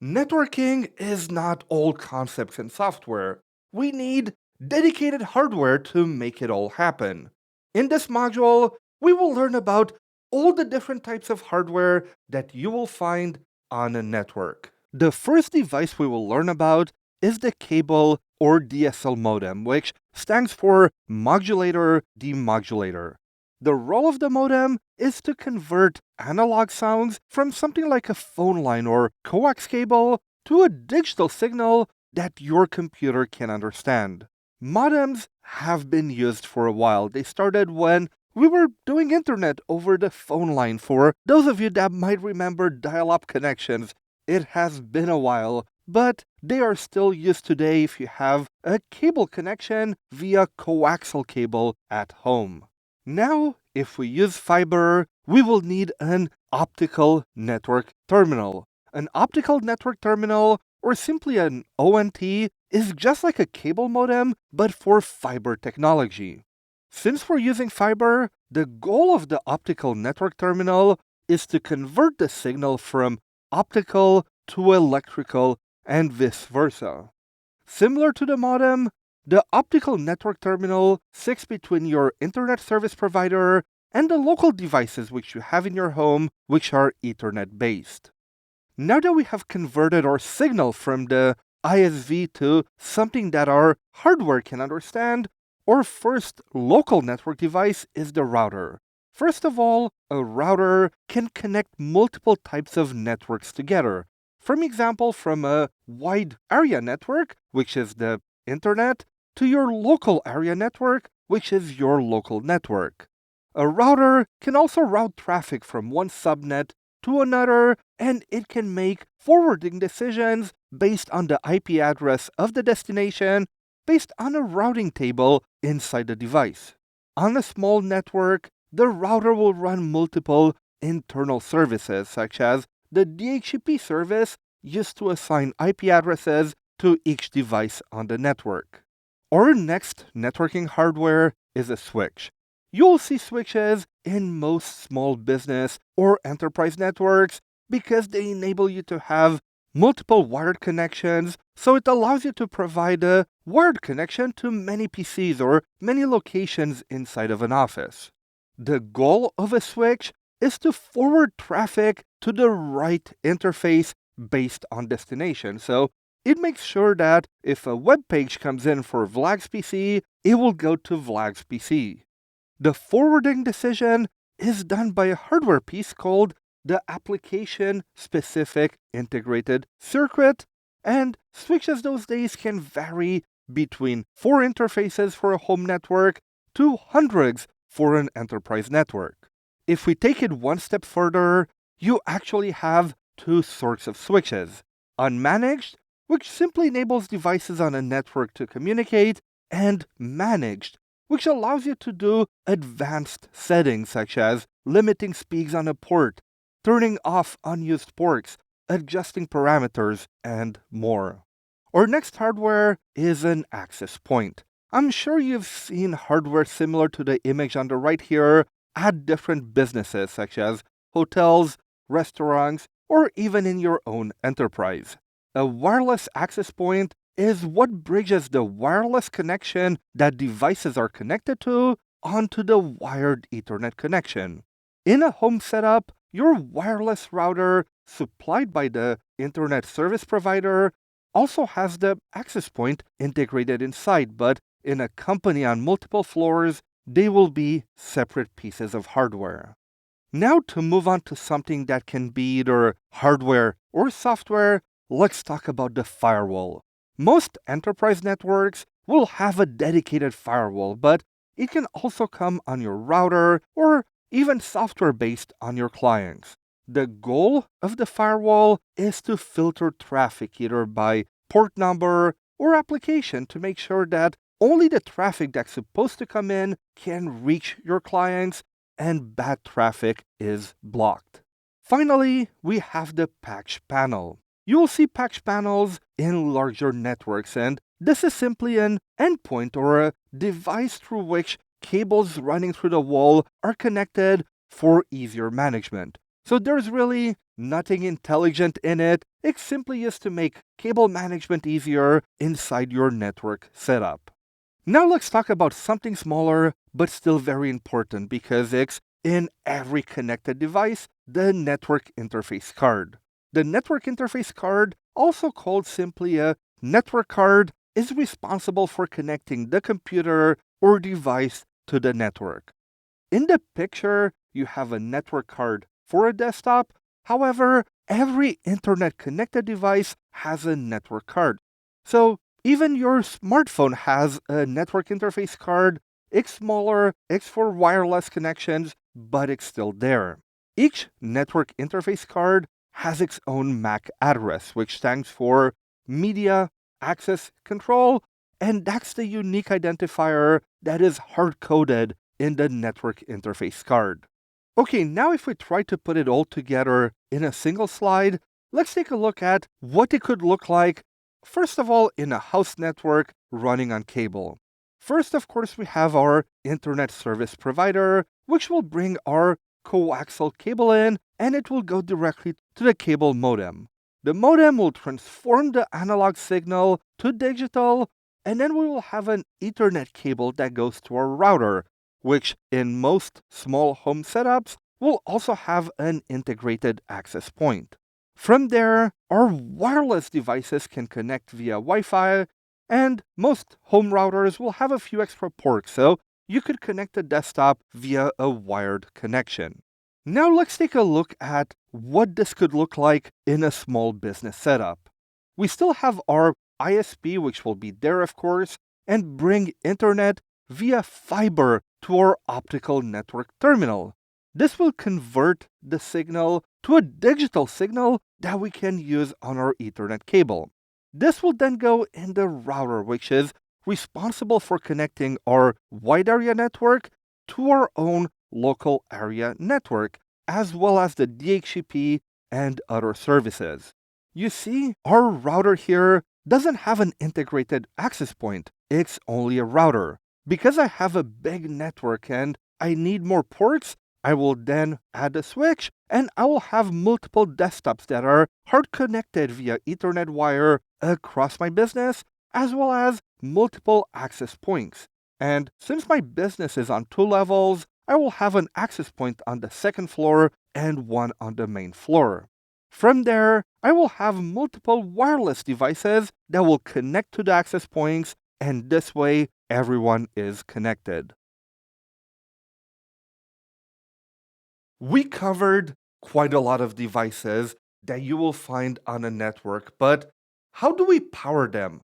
Networking is not all concepts and software. We need dedicated hardware to make it all happen. In this module, we will learn about all the different types of hardware that you will find on a network. The first device we will learn about is the cable or DSL modem, which stands for modulator demodulator. The role of the modem is to convert analog sounds from something like a phone line or coax cable to a digital signal that your computer can understand. Modems have been used for a while. They started when we were doing internet over the phone line. For those of you that might remember dial-up connections, it has been a while, but they are still used today if you have a cable connection via coaxial cable at home. Now, if we use fiber, we will need an optical network terminal. An optical network terminal, or simply an ONT, is just like a cable modem, but for fiber technology. Since we're using fiber, the goal of the optical network terminal is to convert the signal from optical to electrical and vice versa. Similar to the modem, the optical network terminal sits between your internet service provider and the local devices which you have in your home, which are Ethernet based. Now that we have converted our signal from the ISV to something that our hardware can understand, our first local network device is the router. First of all, a router can connect multiple types of networks together. From a wide area network, which is the internet, to your local area network, which is your local network. A router can also route traffic from one subnet to another, and it can make forwarding decisions based on the IP address of the destination, based on a routing table inside the device. On a small network, the router will run multiple internal services, such as the DHCP service used to assign IP addresses to each device on the network. Our next networking hardware is a switch. You'll see switches in most small business or enterprise networks because they enable you to have multiple wired connections, so it allows you to provide a wired connection to many PCs or many locations inside of an office. The goal of a switch is to forward traffic to the right interface based on destination. So it makes sure that if a web page comes in for Vlad's PC, it will go to Vlad's PC. The forwarding decision is done by a hardware piece called the application-specific integrated circuit, and switches those days can vary between 4 interfaces for a home network to hundreds for an enterprise network. If we take it one step further, you actually have 2 sorts of switches: unmanaged, which simply enables devices on a network to communicate, and managed, which allows you to do advanced settings such as limiting speeds on a port, turning off unused ports, adjusting parameters, and more. Our next hardware is an access point. I'm sure you've seen hardware similar to the image on the right here at different businesses such as hotels, restaurants, or even in your own enterprise. A wireless access point is what bridges the wireless connection that devices are connected to onto the wired Ethernet connection. In a home setup, your wireless router, supplied by the internet service provider, also has the access point integrated inside, but in a company on multiple floors, they will be separate pieces of hardware. Now, to move on to something that can be either hardware or software, let's talk about the firewall. Most enterprise networks will have a dedicated firewall, but it can also come on your router or even software based on your clients. The goal of the firewall is to filter traffic either by port number or application to make sure that only the traffic that's supposed to come in can reach your clients and bad traffic is blocked. Finally, we have the patch panel. You will see patch panels in larger networks, and this is simply an endpoint or a device through which cables running through the wall are connected for easier management. So there's really nothing intelligent in it. It's simply used to make cable management easier inside your network setup. Now let's talk about something smaller, but still very important because it's in every connected device, the network interface card. The network interface card, also called simply a network card, is responsible for connecting the computer or device to the network. In the picture, you have a network card for a desktop. However, every internet-connected device has a network card. So even your smartphone has a network interface card. It's smaller, it's for wireless connections, but it's still there. Each network interface card has its own MAC address, which stands for Media Access Control, and that's the unique identifier that is hard-coded in the network interface card. Okay, now if we try to put it all together in a single slide, let's take a look at what it could look like, first of all, in a house network running on cable. First, of course, we have our internet service provider, which will bring our coaxial cable in, and it will go directly to the cable modem. The modem will transform the analog signal to digital, and then we will have an Ethernet cable that goes to our router, which in most small home setups will also have an integrated access point. From there, our wireless devices can connect via Wi-Fi, and most home routers will have a few extra ports, so you could connect the desktop via a wired connection. Now let's take a look at what this could look like in a small business setup. We still have our ISP, which will be there, of course, and bring internet via fiber to our optical network terminal. This will convert the signal to a digital signal that we can use on our Ethernet cable. This will then go in the router, which is responsible for connecting our wide area network to our own local area network, as well as the DHCP and other services. You see, our router here doesn't have an integrated access point. It's only a router. Because I have a big network and I need more ports, I will then add a switch, and I will have multiple desktops that are hard connected via Ethernet wire across my business, as well as multiple access points. And since my business is on 2 levels, I will have an access point on the second floor and one on the main floor. From there, I will have multiple wireless devices that will connect to the access points, and this way, everyone is connected. We covered quite a lot of devices that you will find on a network, but how do we power them?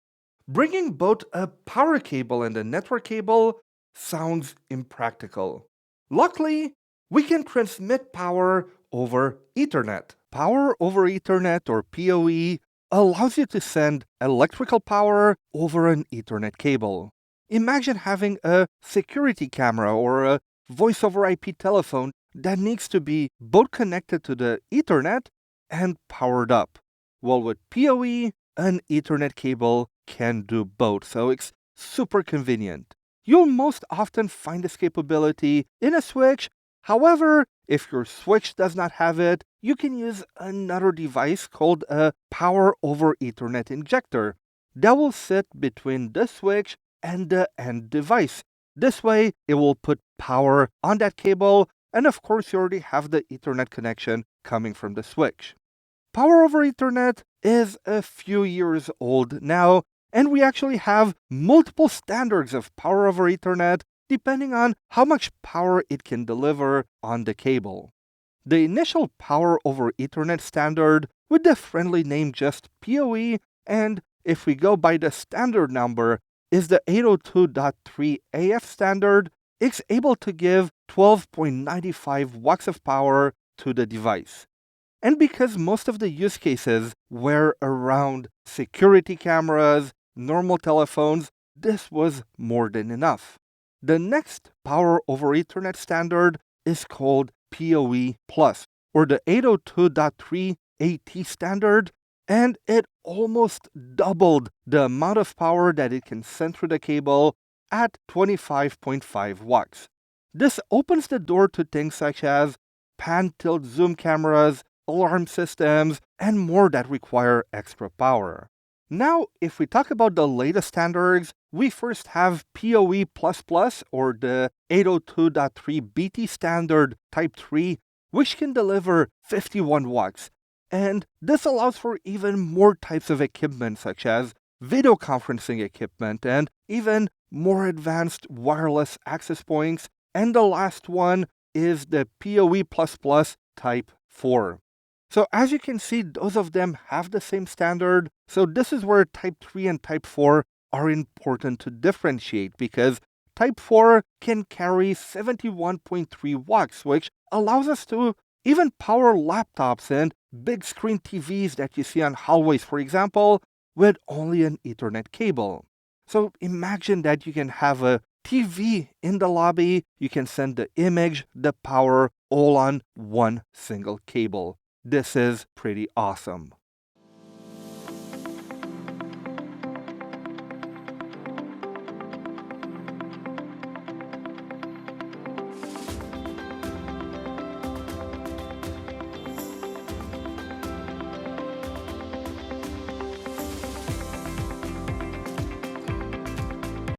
Bringing both a power cable and a network cable sounds impractical. Luckily, we can transmit power over Ethernet. Power over Ethernet, or PoE, allows you to send electrical power over an Ethernet cable. Imagine having a security camera or a voice over IP telephone that needs to be both connected to the Ethernet and powered up. Well, with PoE, an Ethernet cable can do both, so it's super convenient. You'll most often find this capability in a switch. However, if your switch does not have it, you can use another device called a Power over Ethernet injector that will sit between the switch and the end device. This way, it will put power on that cable, and of course, you already have the Ethernet connection coming from the switch. Power over Ethernet is a few years old now, and we actually have multiple standards of power over Ethernet depending on how much power it can deliver on the cable. The initial power over Ethernet standard, with the friendly name just PoE, and if we go by the standard number, is the 802.3 AF standard. It's able to give 12.95 watts of power to the device. And because most of the use cases were around security cameras, normal telephones, this was more than enough. The next power over Ethernet standard is called PoE Plus, or the 802.3 AT standard, and it almost doubled the amount of power that it can send through the cable at 25.5 watts. This opens the door to things such as pan, tilt, zoom cameras, alarm systems, and more that require extra power. Now, if we talk about the latest standards, we first have PoE++, or the 802.3 BT standard Type 3, which can deliver 51 watts. And this allows for even more types of equipment, such as video conferencing equipment and even more advanced wireless access points. And the last one is the PoE++ Type 4. So as you can see, those of them have the same standard. So this is where Type 3 and Type 4 are important to differentiate, because Type 4 can carry 71.3 watts, which allows us to even power laptops and big screen TVs that you see on hallways, for example, with only an Ethernet cable. So imagine that you can have a TV in the lobby, you can send the image, the power, all on one single cable. This is pretty awesome.